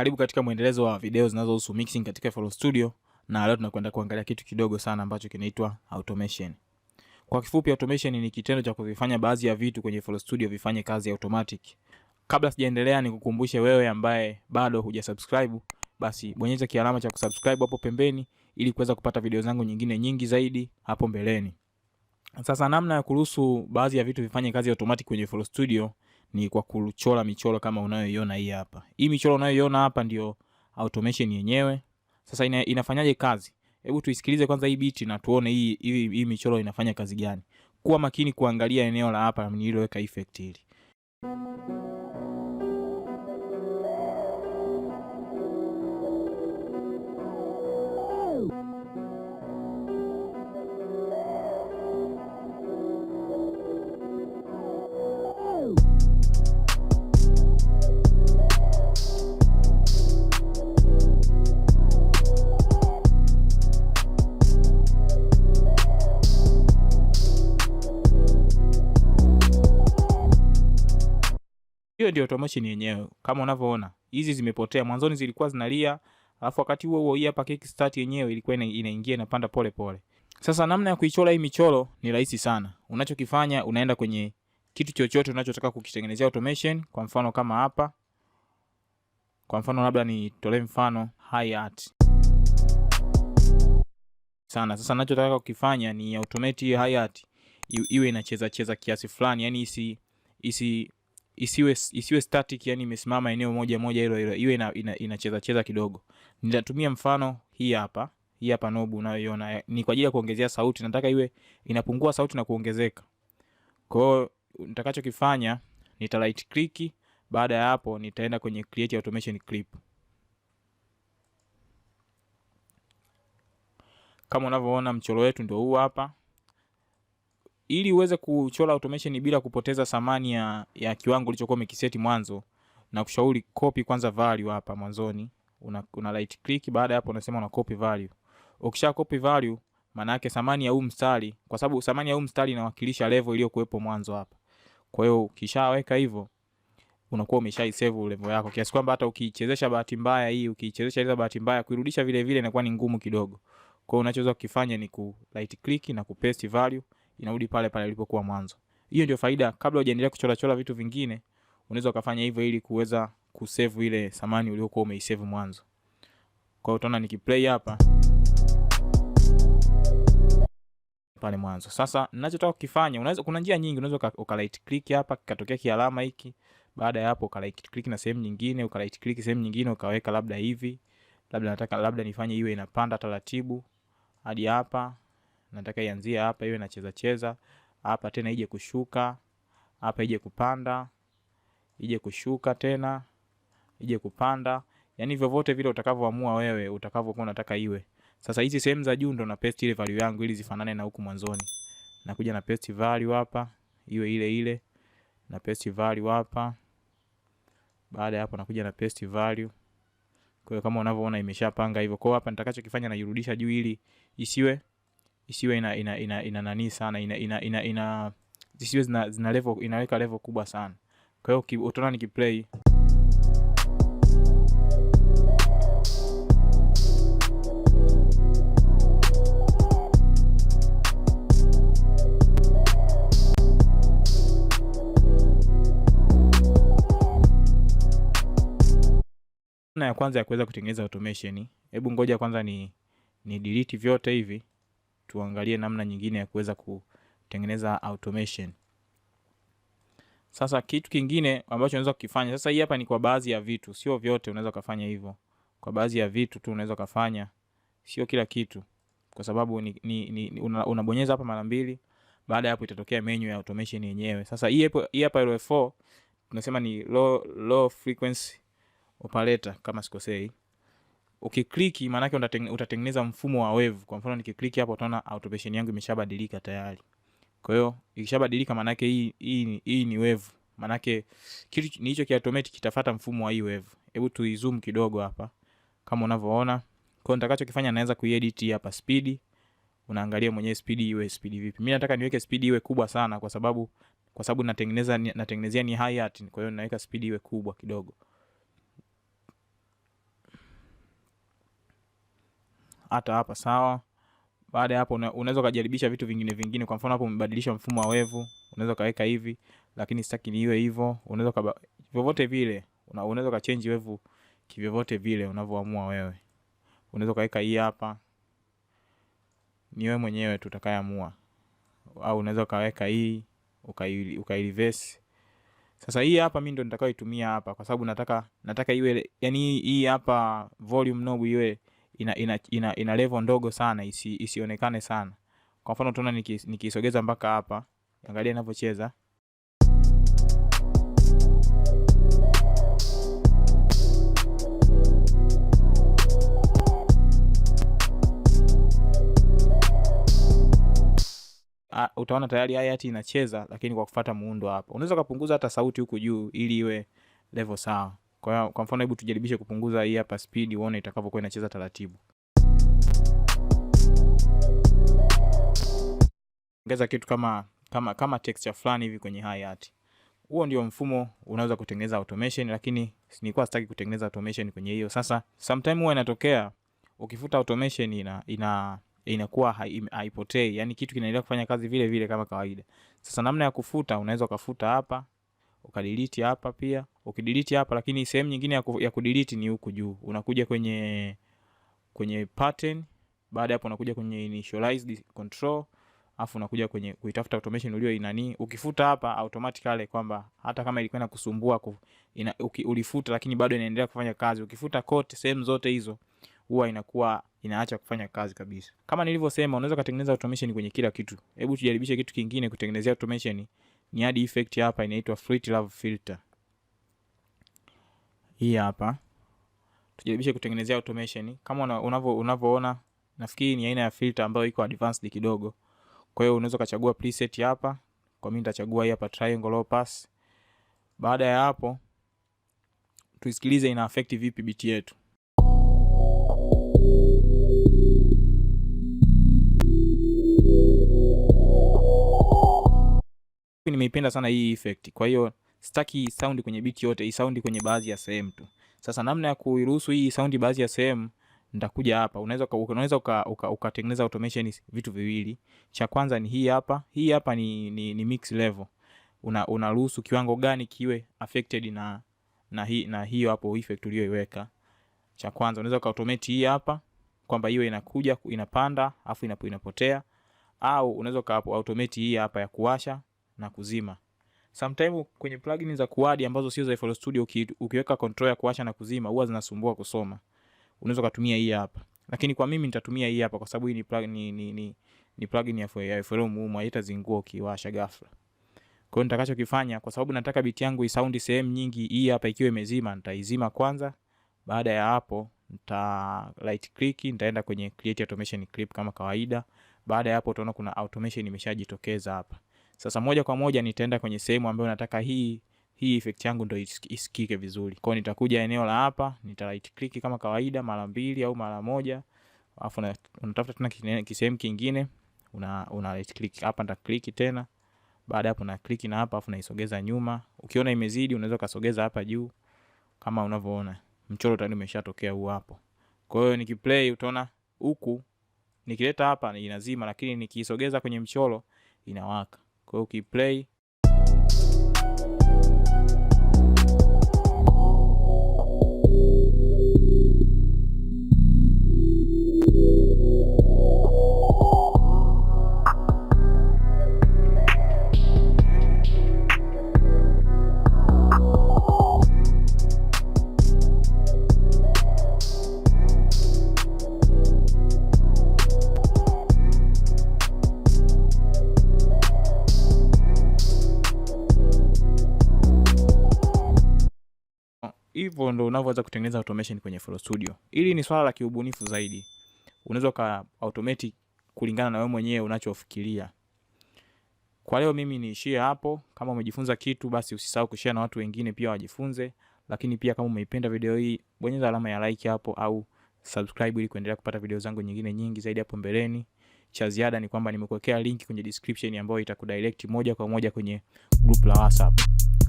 Karibu katika mwendelezo wa video zinazohusu mixing katika FL Studio, na leo tunakwenda kuangalia kitu kidogo sana ambacho kinaitwa automation. Kwa kifupi, automation ni kitendo cha kuvifanya baadhi ya vitu kwenye FL Studio vifanye kazi automatic. Kabla sijaendelea, nikukumbushe wewe ambaye bado hujasubscribe, basi bonyeza kialama cha kusubscribe hapo pembeni ili kuweza kupata video zangu nyingine nyingi zaidi hapo mbeleni. Sasa namna ya kuruhusu baadhi ya vitu vifanye kazi automatic kwenye FL Studio ni kwa kuchora michoro kama unayoiona hii hapa. Hii michoro unayoiona hapa ndio automation yenyewe. Sasa inafanyaje kazi? Hebu tuisikilize kwanza hii beat na tuone hii michoro inafanya kazi gani. Kuwa makini kuangalia eneo la hapa nililoweka effect hili. Hiyo ndio automation yenyewe. Kama unavyoona, hizi zimepotea. Mwanzoni zilikuwa zinalia, alafu wakati huo hii hapa kickstart yenyewe ilikuwa inaingia inapanda pole pole. Sasa namna ya kuichora hii michoro ni rahisi sana. Unachokifanya, unaenda kwenye kitu chochote unachotaka kukitengenezea automation. Kwa mfano kama hapa. Kwa mfano labda nitolee mfano high art. Sasa ninachotaka kukifanya ni automate hii high art iwe inacheza cheza kiasi fulani, yani isiwe static, yani imesimama eneo moja moja hilo, iwe inacheza cheza kidogo. Nitatumia mfano hii hapa knob unayoiona ni kwa ajili ya kuongezea sauti. Nataka iwe inapungua sauti na kuongezeka. Kwa hiyo nitakachokifanya, nita right click, baada ya hapo nitaenda kwenye create automation clip. Kama unavyoona mchoro wetu ndio huu hapa. Ili uweze kuchora automation bila kupoteza thamani ya kiwango ulichokuwa umekiseti mwanzo, na kushauri copy kwanza value hapa mwanzoni. Una right click, baada hapo unasema una copy value. Ukisha copy value, maana yake thamani ya huu mstari, kwa sababu thamani ya huu mstari inawakilisha level iliyokuepo mwanzo hapa. Kwa hiyo ukishaweka hivyo, unakuwa umeshaisave level yako, kiasi kwamba hata ukiichezesha bahati mbaya hii, ukiichezesha ile bahati mbaya, kuirudisha vile vile inakuwa ni ngumu kidogo. Kwa hiyo unachoweza kukifanya ni ku right click na ku paste value, inarudi pale pale ilipokuwa mwanzo. Hiyo ndio faida. Kabla hujaendelea kuchora vitu vingine, unaweza kufanya hivyo ili kuweza kusave ile thamani uliyokuwa umeisave mwanzo. Kwa hiyo utaona nikiplay hapa pale mwanzo. Sasa ninachotaka kukifanya, kuna njia nyingi. Unaweza uka right click hapa kikatokea kialama hiki. Baada ya hapo uka right click na sehemu nyingine, uka right click sehemu nyingine ukaweka labda hivi. Labda nifanye iwe inapanda taratibu hadi hapa. Nataka ianzie hapa iwe inacheza cheza. Hapa tena ije kushuka. Hapa ije kupanda. Ije kushuka tena. Ije kupanda. Yaani vyovyote vile utakavyoamua wewe, utakavyokuwa unataka iwe. Sasa hizi sehemu za juu ndo na paste ile value yangu ili zifanane na huku mwanzoni. Nakuja na paste value hapa, iwe ile ile. Na paste value hapa. Baada ya hapo nakuja na paste value. Kwa hiyo kama unavyoona imeshapanga hivyo. Kwa hiyo hapa nitakachokifanya nairudisha juu ili isiwe ina nani sana, zisiwe zina level, inaweka level kubwa sana. Kwa hiyo utaona nikiplay na ya kwanza ya kuweza kutengeneza automation. Hebu ngoja kwanza ni delete vyote hivi, tuangalie namna nyingine ya kuweza kutengeneza automation. Sasa kitu kingine ambacho unaweza kukifanya, sasa hii hapa ni kwa baadhi ya vitu, sio vyote unaweza kufanya hivyo. Kwa baadhi ya vitu tu unaweza kufanya, sio kila kitu. Kwa sababu unabonyeza hapa mara mbili, baada ya hapo itatokea menu ya automation yenyewe. Sasa hii hapa LF4 tunasema ni low frequency operator kama sikosei. Ukiklik maana yake utatengeneza mfumo wa wave. Kwa mfano nikiklik hapo utaona automation yangu imeshabadilika tayari. Kwa hiyo ikishabadilika maana yake hii ni wave. Maana yake kitu ni hicho ki automatic kitafuata mfumo wa hii wave. Hebu tuizoom kidogo hapa kama unavyoona. Kwa hiyo nitakachokifanya naanza kuedit hapa speed. Unaangalia mwenyewe speed iwe speed vipi. Mimi nataka niweke speed iwe kubwa sana kwa sababu natengenezea ni high art. Kwa hiyo naweka speed iwe kubwa kidogo. hata hapa sawa. Baada ya hapo unaweza kujaribisha vitu vingine. Kwa mfano hapo umebadilisha mfumo wa wevu, unaweza kaweka hivi, lakini sitaki niwe hivyo. Unaweza vyovyote vile, unaweza ka change wevu kivyovyote vile unavyoamua wewe. Unaweza kaweka hii hapa, ni wewe mwenyewe tu utakayeamua, au unaweza kaweka hii reverse. Sasa hii hapa mimi ndo nitakayoitumia hapa, kwa sababu nataka iwe, yani hii hapa volume knob iwe ina level ndogo sana, isionekane sana. Kwa mfano tunaona nikisogeza mpaka hapa, angalia ninavyocheza. Utaona tayari hati inacheza, lakini kwa kufuata muundo hapa. Unaweza kupunguza hata sauti huku juu ili iwe level sawa. Kwa mfano hebu tujaribishe kupunguza hii hapa speed, uone itakavyokuwa inacheza taratibu. Ongeza kitu kama texture fulani hivi kwenye hi-hat. Huo ndio mfumo unaweza kutengeneza automation, lakini nilikuwa sitaki kutengeneza automation kwenye hiyo. Sasa sometime huwa inatokea ukifuta automation inakuwa haipotei, yani kitu kinaendelea kufanya kazi vile vile kama kawaida. Sasa namna ya kufuta, unaweza kufuta hapa, ukadelete hapa pia. Ukidelete hapa, lakini sehemu nyingine ya kudelete ni huku juu. Unakuja kwenye pattern, baada hapo unakuja kwenye initialize control, afu unakuja kwenye kuitafuta automation ulio inani. Ukifuta hapa automatically, kwamba hata kama ilikuwa inakusumbua ulifuta lakini bado inaendelea kufanya kazi. Ukifuta kote sehemu zote hizo, huwa inakuwa inaacha kufanya kazi kabisa. Kama nilivyosema, unaweza kutengeneza automation kwenye kila kitu. Hebu tujaribishe kitu kingine kutengenezea automation. Ni add effect hapa inaitwa Fruit Love Filter. Hii hapa tujaribishe kutengenezea automation. Kama unavyoona, nafikiri ni aina ya filter ambayo iko advanced kidogo. Kwa hiyo unaweza kuchagua preset hapa. Kwa mimi nitachagua hii hapa triangle low pass. Baada ya hapo tuisikilize ina affect vipi beat yetu. Nimeipenda sana hii effect. Kwa hiyo sitaki sound kwenye beat yote, hii sound kwenye baadhi ya sehemu tu. Sasa namna ya kuiruhusu hii sound baadhi ya sehemu, nitakuja hapa. Unaweza ukatengeneza automation vitu viwili. Cha kwanza ni hii hapa. Hii hapa ni mix level. Unaruhusu kiwango gani kiwe affected na hiyo hapo effect uliyoiweka. Cha kwanza unaweza automate hii hapa, kwamba hiyo inakuja inapanda afu inapotea, au unaweza automate hii hapa ya kuwasha na kuzima. Sometimes kwenye plugin za kuadi ambazo sio za FL Studio, ukiweka control ya kuwasha na kuzima huwa zinasumbua kusoma. Unaweza kutumia hii hapa. Lakini kwa mimi nitatumia hii hapa kwa sababu hii ni plugin ya FL Mumu, haitazingua ukiwasha ghafla. Kwa hiyo nitakachokifanya, kwa sababu nataka beat yangu isound sehemu nyingi, hii hapa ikiwa imezima, nitaizima kwanza. Baada ya hapo nita right click, nitaenda kwenye create automation clip kama kawaida. Baada ya hapo utaona kuna automation imeshajitokeza hapa. Sasa moja kwa moja nitaenda kwenye sehemu ambayo nataka hii effect yangu ndio isikike vizuri. Kwa hiyo nitakuja eneo la hapa, nita right click kama kawaida mara 2 au mara 1. Alafu unatafuta tena kisehemu kingine, una right click hapa, nita click tena. Baada hapo na click na hapa, alafu naisogeza nyuma. Ukiona imezidi unaweza kusogeza hapa juu kama unavyoona. Mchoro tayari umeshatokea huu hapo. Kwa hiyo nikiplay utaona huku nikileta hapa inazima, lakini nikisogeza kwenye mchoro inawaka. Kwa hiyo ukiplay hivyo ndo unavyoweza kutengeneza automation kwenye FL Studio. Ili ni swala la kiubunifu zaidi. Unaweza ka automate kulingana na wewe mwenyewe unachofikiria. Kwa leo mimi niishie hapo. Kama umejifunza kitu, basi usisahau kushare na watu wengine pia wajifunze. Lakini pia kama umeipenda video hii, bonyeza alama ya like hapo au subscribe ili kuendelea kupata video zangu nyingine nyingi zaidi hapo mbeleni. Cha ziada ni kwamba nimekuwekea link kwenye description ambayo itakudirect moja kwa moja kwenye group la WhatsApp.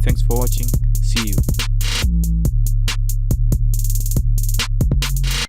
Thanks for watching.